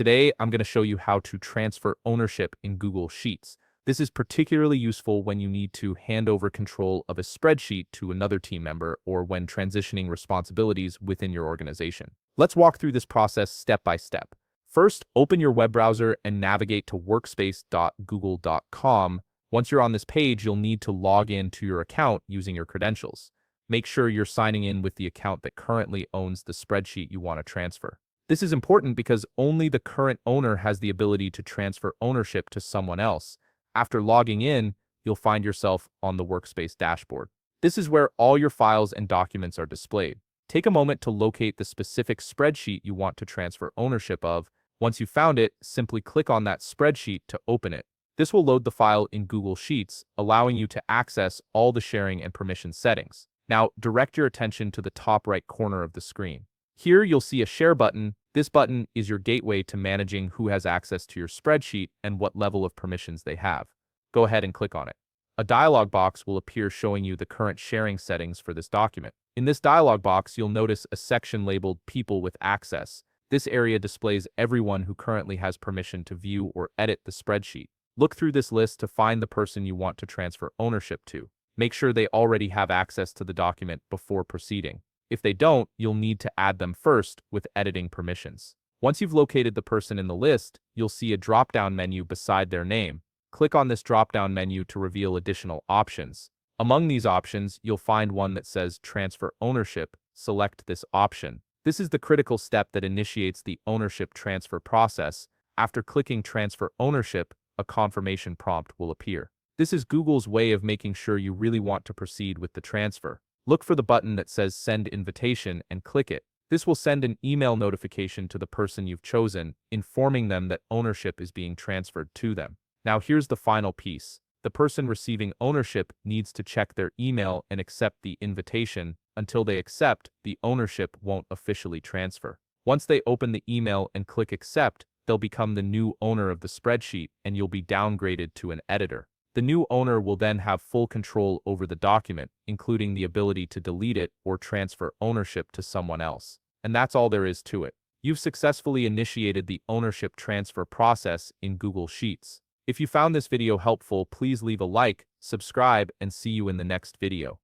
Today, I'm going to show you how to transfer ownership in Google Sheets. This is particularly useful when you need to hand over control of a spreadsheet to another team member or when transitioning responsibilities within your organization. Let's walk through this process step by step. First, open your web browser and navigate to workspace.google.com. Once you're on this page, you'll need to log in to your account using your credentials. Make sure you're signing in with the account that currently owns the spreadsheet you want to transfer. This is important because only the current owner has the ability to transfer ownership to someone else. After logging in, you'll find yourself on the Workspace dashboard. This is where all your files and documents are displayed. Take a moment to locate the specific spreadsheet you want to transfer ownership of. Once you've found it, simply click on that spreadsheet to open it. This will load the file in Google Sheets, allowing you to access all the sharing and permission settings. Now, direct your attention to the top right corner of the screen. Here, you'll see a Share button. This button is your gateway to managing who has access to your spreadsheet and what level of permissions they have. Go ahead and click on it. A dialog box will appear showing you the current sharing settings for this document. In this dialog box, you'll notice a section labeled People with Access. This area displays everyone who currently has permission to view or edit the spreadsheet. Look through this list to find the person you want to transfer ownership to. Make sure they already have access to the document before proceeding. If they don't, you'll need to add them first with editing permissions. Once you've located the person in the list, you'll see a drop-down menu beside their name. Click on this drop-down menu to reveal additional options. Among these options, you'll find one that says Transfer Ownership. Select this option. This is the critical step that initiates the ownership transfer process. After clicking Transfer Ownership, a confirmation prompt will appear. This is Google's way of making sure you really want to proceed with the transfer. Look for the button that says Send Invitation and click it. This will send an email notification to the person you've chosen, informing them that ownership is being transferred to them. Now here's the final piece. The person receiving ownership needs to check their email and accept the invitation. Until they accept, the ownership won't officially transfer. Once they open the email and click Accept, they'll become the new owner of the spreadsheet and you'll be downgraded to an editor. The new owner will then have full control over the document, including the ability to delete it or transfer ownership to someone else. And that's all there is to it. You've successfully initiated the ownership transfer process in Google Sheets. If you found this video helpful, please leave a like, subscribe, and see you in the next video.